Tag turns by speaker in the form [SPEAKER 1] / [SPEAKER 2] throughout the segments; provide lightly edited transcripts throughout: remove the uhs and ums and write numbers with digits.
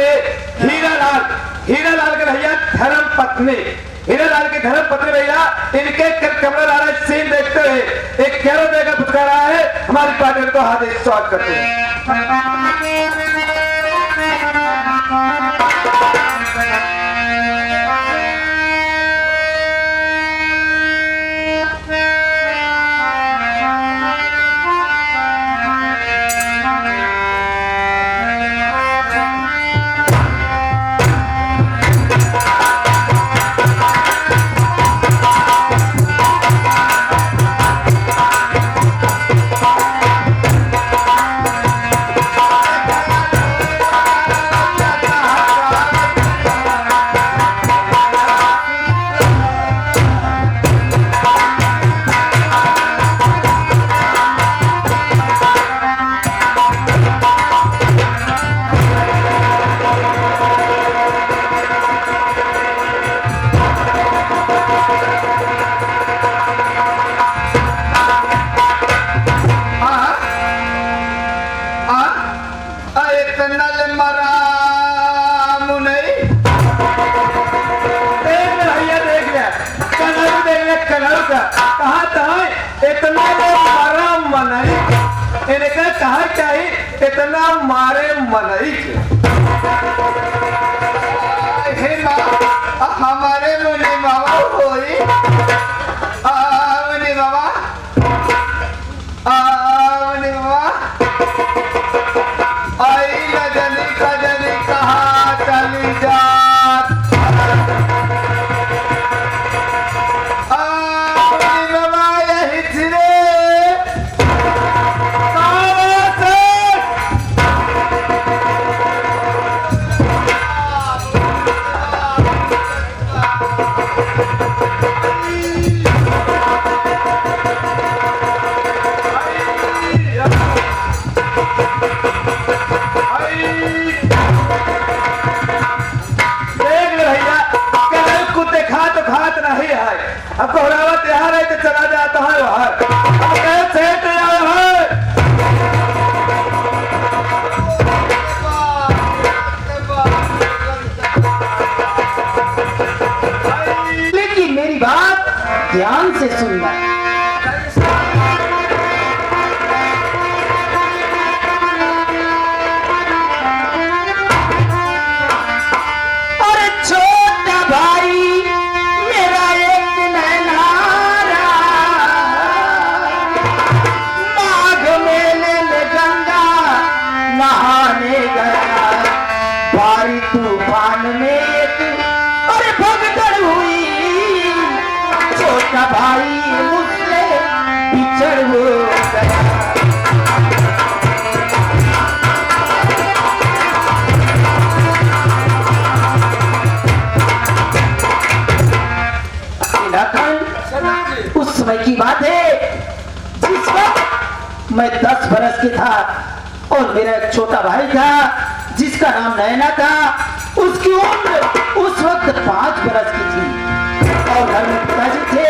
[SPEAKER 1] में हीरालाल के भैया धर्म पत्नी, हीरालाल के धर्म पत्नी भैया इनके कमला लाल सीन देखते हुए एक कैरो देकर पुचका रहा है। हमारी पार्टी को हार्दिक स्वागत करते हैं। इतना मारे मनई हमारे मुनि बाबा होई मुनि बाबा आई नजनी कजनी कहाँ चली जात मुनि बाबा यही थिरे अब कोहरावत यहाँ रहे तो चला जाता है वहाँ अब कैसे आया है
[SPEAKER 2] लेकिन मेरी बात ध्यान से सुनना। अरे छोटा भाई तूफान में अरे भगदड़ हुई, छोटा भाई मुझसे बिछड़ हो गया। उस समय की बात है जिस वक्त मैं 10 बरस की था और मेरा एक छोटा भाई था जिसका नाम नैना था। उसकी उम्र उस वक्त 5 बरस की थी और घर में पिताजी थे।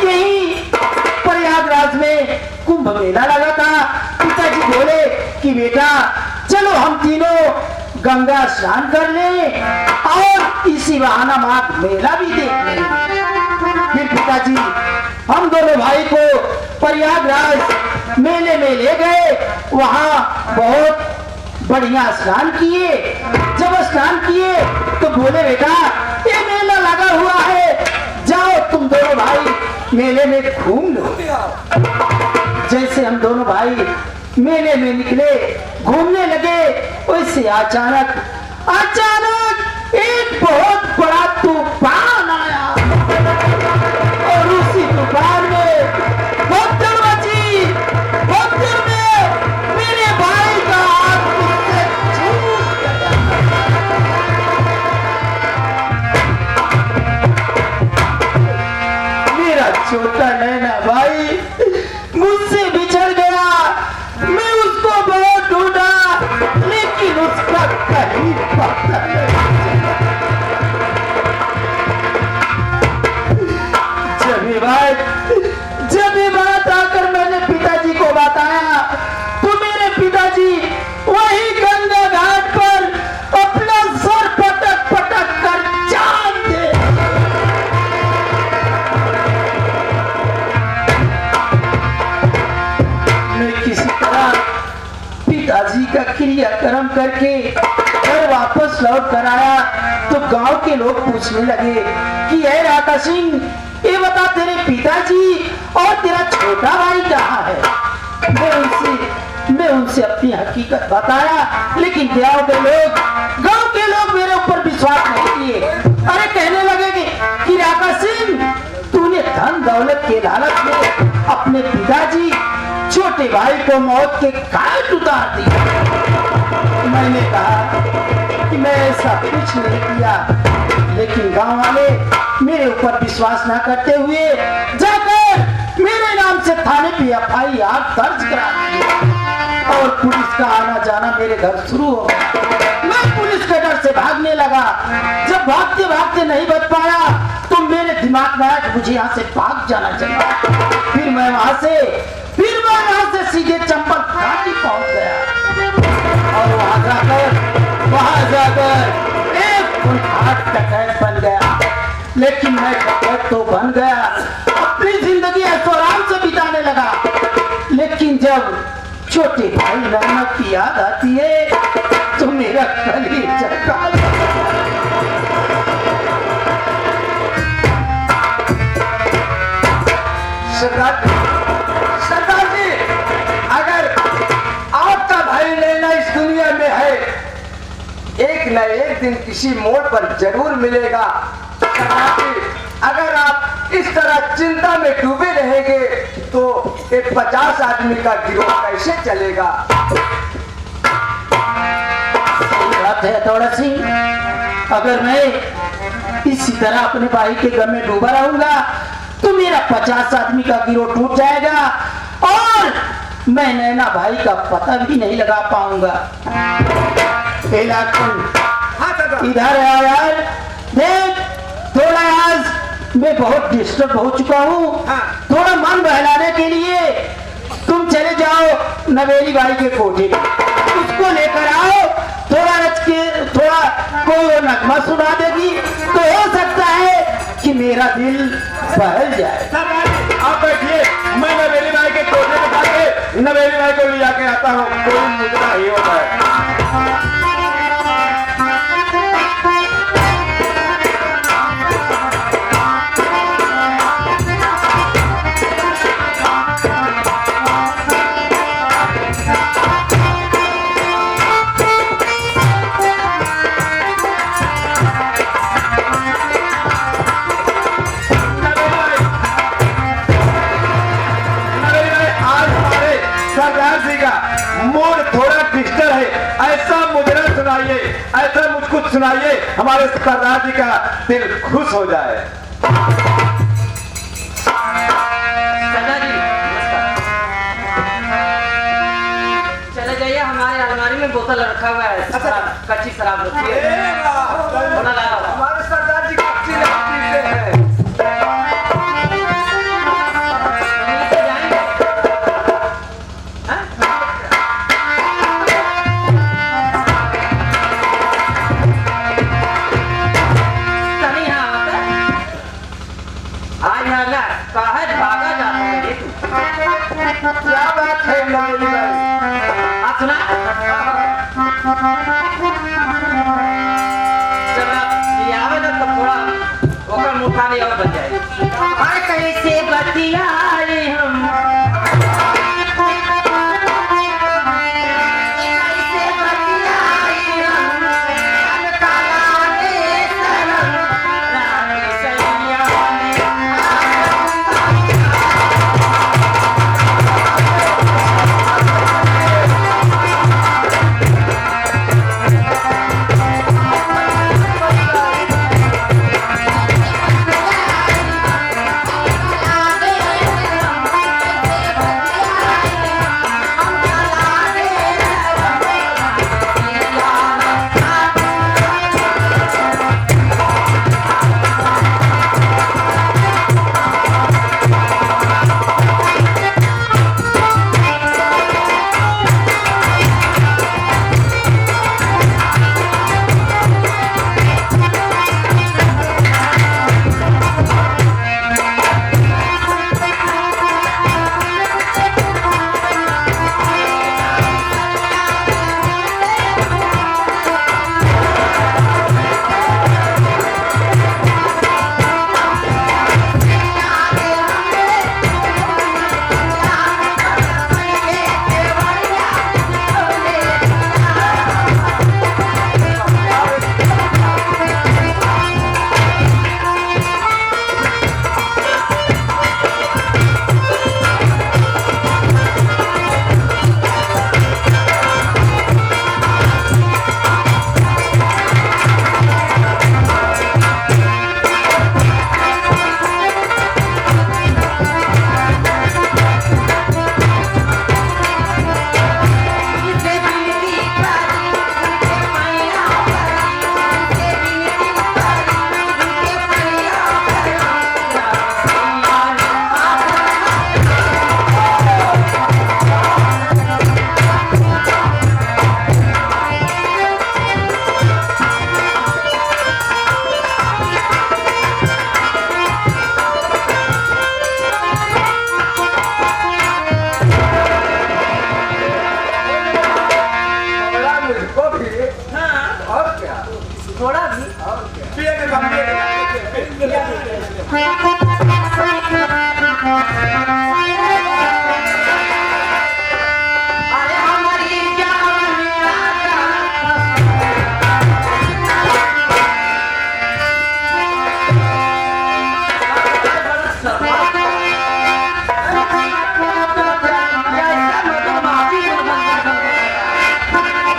[SPEAKER 2] यही प्रयागराज में कुंभ मेला लगा था। पिताजी बोले कि बेटा चलो हम तीनों गंगा स्नान कर लें और इसी बहाना माघ मेला भी देख लें। फिर पिताजी हम दोनों भाई को प्रयागराज मेले में ले गए। वहाँ बहुत बढ़िया स्नान किए। जब स्नान किए तो बोले बेटा ये मेला लगा हुआ है, जाओ तुम दोनों भाई मेले में घूम लो। जैसे हम दोनों भाई मेले में निकले घूमने लगे, वैसे अचानक एक बहुत बड़ा तूफान आया और उसी तूफान में भगदड़ मची। भगदड़ में मेरे भाई का हाथ मुझसे छूट गया। मेरा छोटा नैना भाई मुझसे बिछड़ गया। मैं उसको बहुत ढूंढा लेकिन उसका कहीं पता नहीं। जब ये बात आकर मैंने पिताजी को बताया तो मेरे पिताजी वही गंगा घाट पर खत्म करके घर वापस लौट कर आया तो गांव के लोग पूछने लगे कि ये राका सिंह, ये बता तेरे पिताजी और तेरा छोटा भाई कहाँ है। मैं उनसे अपनी हकीकत बताया, लेकिन गांव के लोग मेरे ऊपर विश्वास नहीं किए। अरे कहने लगे कि राका सिंह, तूने धन दौलत के लालच में अपने पिताजी छोटे भाई को मौत के घाट उतार दिया। मैंने कहा कि मैं ऐसा कुछ नहीं किया, लेकिन गांव वाले मेरे ऊपर विश्वास न करते हुए जाकर मेरे नाम से थाने पे FIR दर्ज करा दी और पुलिस का आना जाना मेरे घर शुरू हो गया। मैं पुलिस के डर से भागने लगा। जब भागते भागते नहीं बच पाया तो मेरे दिमाग में आया कि मुझे यहाँ से भाग जाना चाहिए। फिर मैं वहां से सीधे चंपल घाटी पहुंच गया और वहां जाकर एक खूंखार डकैत बन गया। लेकिन मैं डकैत तो बन गया, अपनी जिंदगी ऐशोआराम से बिताने लगा। लेकिन जब छोटे भाई नैना की याद आती है तो मेरा कलेजा कांप जाता है।
[SPEAKER 1] सरदार जी, अगर आपका भाई नैना इस दुनिया में है, एक न एक दिन किसी मोड़ पर जरूर मिलेगा। सरदार जी, अगर आप इस तरह चिंता में डूबे रहेंगे तो एक 50 आदमी का गिरोह कैसे चलेगा।
[SPEAKER 2] सही बात है हथौड़ा सिंह, अगर मैं इसी तरह अपने भाई के गम में डूबा रहूंगा तो मेरा 50 आदमी का गिरोह टूट जाएगा और मैं नैना भाई का पता भी नहीं लगा पाऊंगा। इधर है यार, देख थोड़ा आज मैं बहुत डिस्टर्ब हो चुका हूँ। थोड़ा मन बहलाने के लिए तुम चले जाओ नवेली भाई के कोठे पे, उसको लेकर आओ। थोड़ा कोई और नगमा सुना देगी तो हो सकता है कि मेरा दिल बहल जाए।
[SPEAKER 1] आप बैठिए, मैं नवेली भाई के कोठे में जाके नवेली भाई को ले जाके आता हूँ। कोई मुद्दा ही होता है। ऐसा मुझको सुनाइए, हमारे सरदार जी का दिल खुश हो जाए।
[SPEAKER 3] सरदार जी चले जाइए, हमारे अलमारी में बोतल रखा हुआ है, कच्ची शराब रखी है।
[SPEAKER 1] हमारे सरदार जी कच्ची शराब पीते हैं। क्या बात है नवेली भाई?
[SPEAKER 3] सुना, जब आप थोड़ा भी
[SPEAKER 1] पिए के काम
[SPEAKER 3] अरे हमारी जवानिया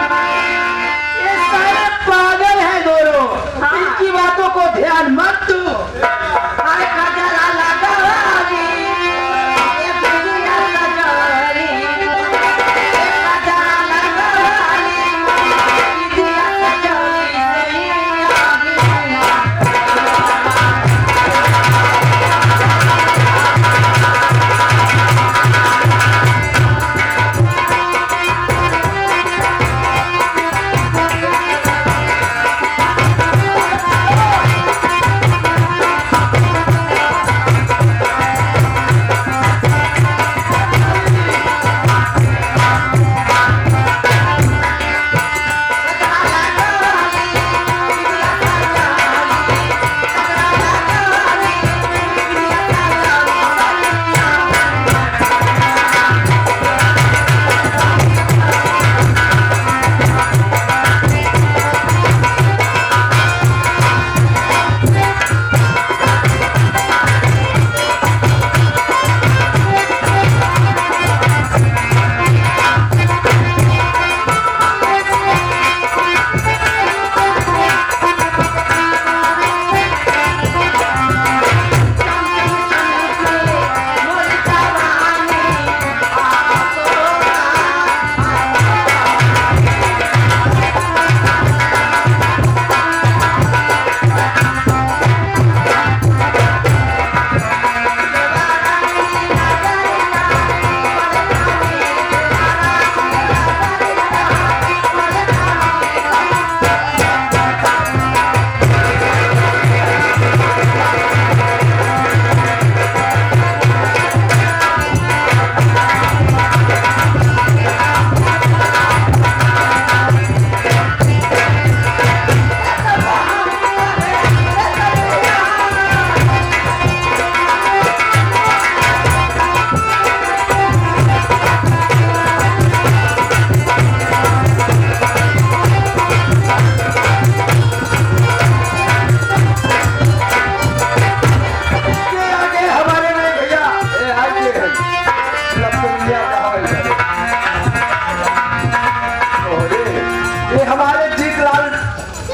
[SPEAKER 2] ये सारे पागल हैं दोनों। इनकी बातों को ध्यान मत दो।
[SPEAKER 3] अरे गजरा लगावाली ये दुनिया सजावाली ये गजरा लगावाली ये दुनिया सजावाली सही आगी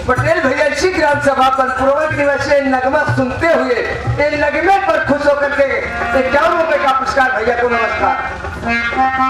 [SPEAKER 1] पटेल भैया इसी ग्राम सभा पर पूर्वक निवासी नगमा सुनते हुए ये नगमे पर खुश होकर के 51 रुपए का पुरस्कार भैया को नमस्कार।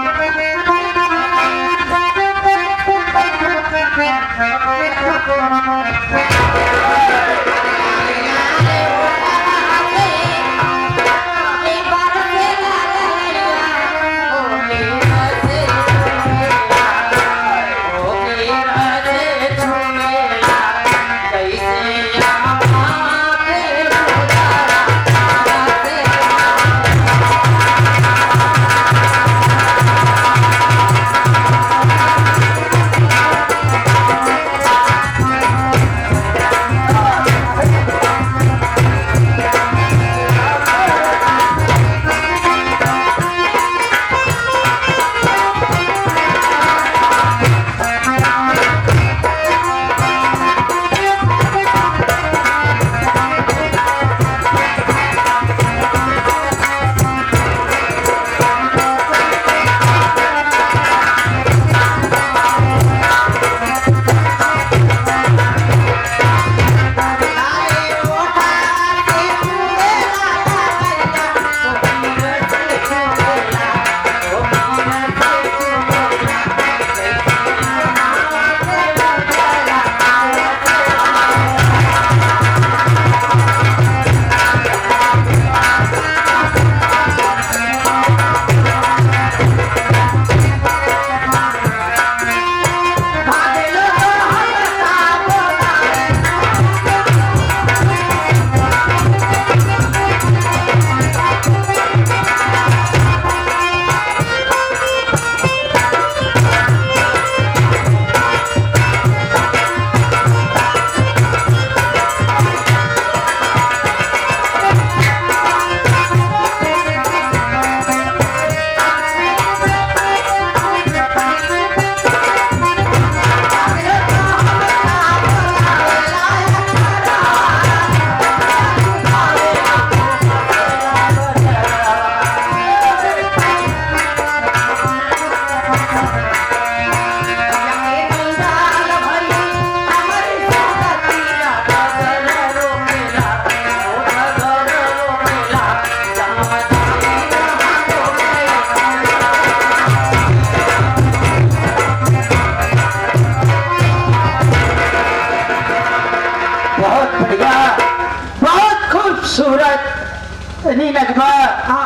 [SPEAKER 2] इतनी नगमा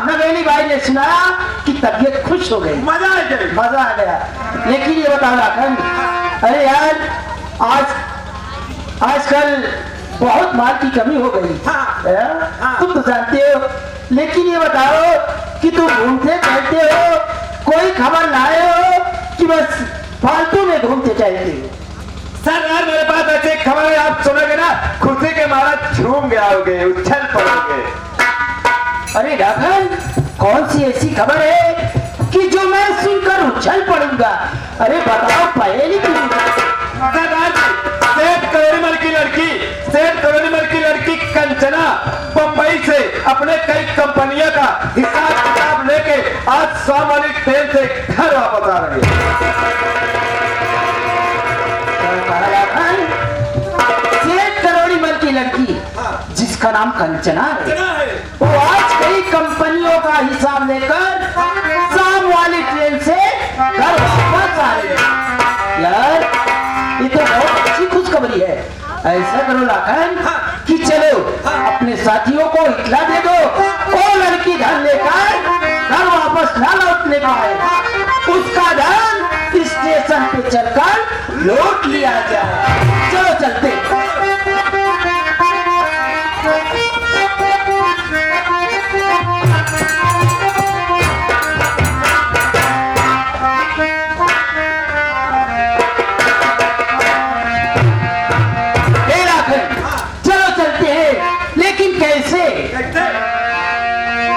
[SPEAKER 2] नवेली भाई ने सुनाया कि तबीयत खुश हो गई,
[SPEAKER 1] मजा आ गया।
[SPEAKER 2] मजा आ गया। लेकिन ये बताओ लाखन, अरे यार आजकल बहुत माल की कमी हो गई। तुम तो जानते हो, लेकिन ये बताओ कि तुम घूमते टहलते हो, कोई खबर लाए हो कि बस फालतू में घूमते टहलते हो?
[SPEAKER 1] सर यार मेरे पास ऐसी खबर है, आप सुनोगे ना खुशी के मारा झूम गए, उछल पड़ोगे।
[SPEAKER 2] अरे राघन, कौन सी ऐसी खबर है कि जो मैं सुनकर उछल पड़ूंगा? अरे बताओ पहली क्यों? सेठ करोड़ीमल की लड़की
[SPEAKER 1] कंचना बंबई से अपने कई कंपनियों का हिसाब किताब लेके आज सोमवारी ट्रेन से घर वापस आ रही
[SPEAKER 2] है। सेठ करोड़ीमल की लड़की जिसका नाम कंचना है, वो आज कई कंपनियों का हिसाब लेकर शाम वाली ट्रेन से घर वापस आ रही है। यार ये तो बहुत अच्छी खुशखबरी है। ऐसा करो लाखन कि चलो अपने साथियों को इतला दे दो, वो लड़की धन लेकर घर वापस ना लौटने पाए, उसका धन स्टेशन पे चलकर लौट लिया जाए। चलो चलते।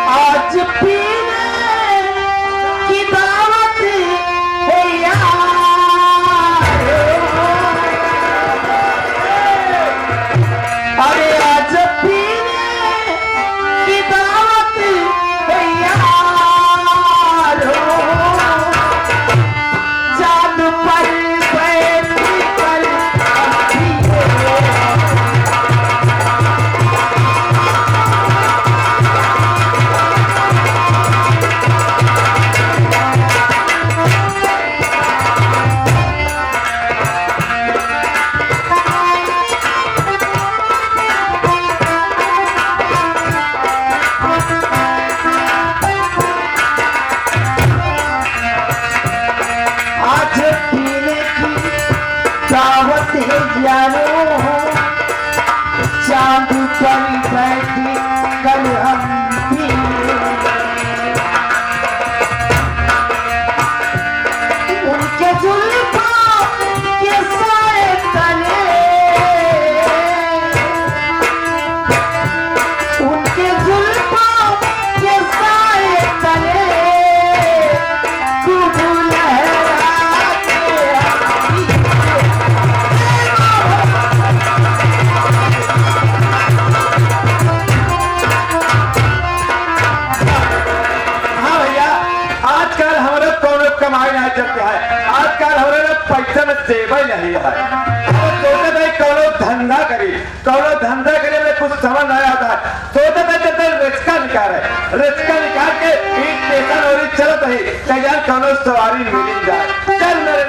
[SPEAKER 2] आज पीने की दावत है यार, अरे आज पीने की दावत है यार, चांद पर बैठ कर चांद पर बैठ कर हम उनके जुल्फों के साए तले, उनके जुल्फों के साए तले तू लहरा के
[SPEAKER 1] कमाई नहीं चलता है। आजकल हमारे पैसा में सेवा ही नहीं है। सोचते थे कौनो धंधा करी कुछ समझ नहीं आता है। सोचते थे चलते रिक्शा निकाल के स्टेशन और चलत है कहीं कौनो सवारी मिल जाए। चल मेरे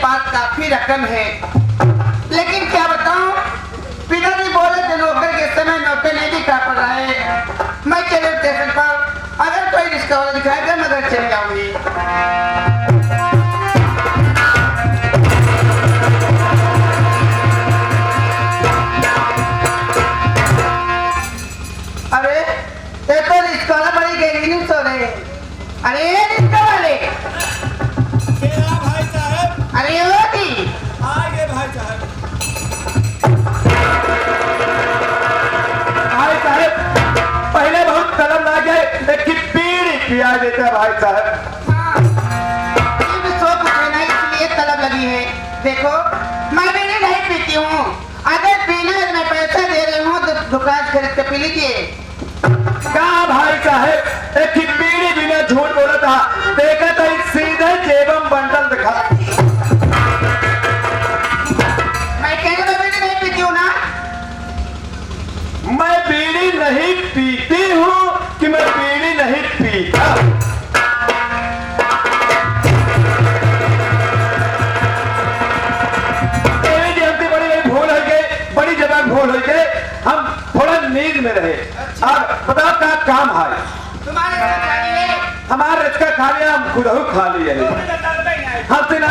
[SPEAKER 2] पास काफी रकम है, लेकिन क्या बताऊं, पिताजी बोले थे नौकर के समय नौकर नहीं दिखा पड़ रहा है। मैं चले स्टेशन पर, अगर कोई रिक्शा वाला दिखाएगा मैं घर चले जाऊंगी। अरे ये तो रिक्शा वाला बड़ी गहरी नींद सो रहे। अरे रिक्शा वाले,
[SPEAKER 1] भाई साहब,
[SPEAKER 2] अरे वो थी
[SPEAKER 1] आगे भाई साहब। भाई साहब पहले बहुत तलब ना गए, लेकिन बीड़ी पिया देता भाई साहब।
[SPEAKER 2] हाँ, ये भी सो कुछ है ना, इसलिए तलब लगी है। देखो मैं बीड़ी नहीं पीती हूँ, अगर पीना है मैं पैसा दे रही हूँ तो दुकान खरीद के पी लीजिए।
[SPEAKER 1] कहा भाई साहब एक बीड़ी बिना झूठ बोला था, देखा था सीधे जेबम बंडल दिखा।
[SPEAKER 2] मैं कहने में बीड़ी नहीं पीती हूँ ना।
[SPEAKER 1] मैं बीड़ी नहीं पीती हूँ कि मैं बीड़ी नहीं पीता। बड़ी जबान भूल हो गई, हम थोड़ा नींद में रहे। अब बताओ क्या काम है
[SPEAKER 2] तुम्हारे घर चाहिए?
[SPEAKER 1] हमारे रिश्ता खा लिया, हम खुद ही खा लिए। हम से ना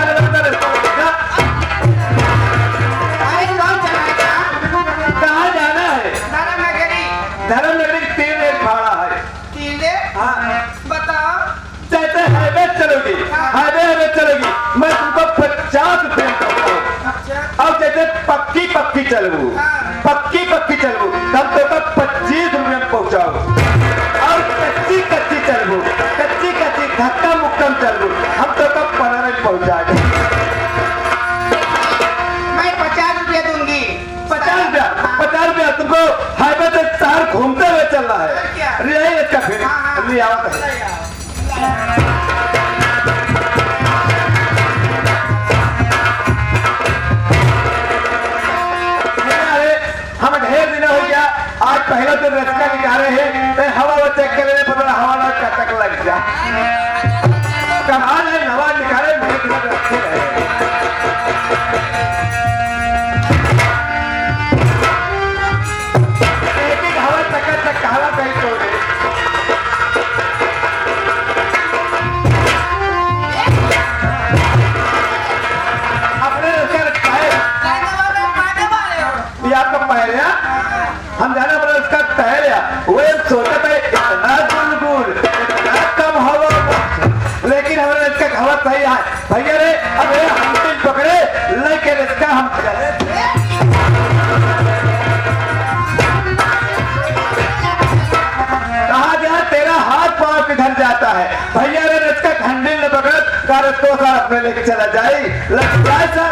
[SPEAKER 1] कहाँ जाना है? धर्म नगरी 3 रेट भाड़ा है।
[SPEAKER 2] 3 रेट?
[SPEAKER 1] हाँ।
[SPEAKER 2] बताओ।
[SPEAKER 1] जैसे हाईवे चलोगी, हाईवे चलोगी, मैं तुमको 50 रुपये करता हूँ। और जैसे पक्की चलू, पक्की चलू तब तो 25 रुपये में पहुँचाओ। और कच्ची चलू, कच्ची धक्का मुक्कम चलू, हम तो 15 में पहुँचा दे।
[SPEAKER 2] मैं 50 रुपया दूंगी।
[SPEAKER 1] 50 रुपया तुमको हाईवे से शहर घूमते हुए चलना है। यही इसका फिर नहीं आवत है। हम ढेर दिन हो गया, आज पहले दिन रास्ता निकाले हैं, हवा वो चेक कर रहे, पता हवा ना कटक लग जा। कमाल है, हवा निकाले मेरे के साथ रखे रहे। एक हवा चक्कर कहला कहीं तो अपने आपका पहले हम जाना पड़ा उसका टहलिया, वो सोचा था इतना गुलगुल इतना कम हवा, लेकिन हमारे इसका हवा सही है भैया रे। अब हम दिन पकड़े, लेकिन इसका हम कहा गया तेरा हाथ पांव किधर जाता है भैया रे, इसका खंडिल न पकड़ कर इसको अपने लेके चला जाए। लग जाए सर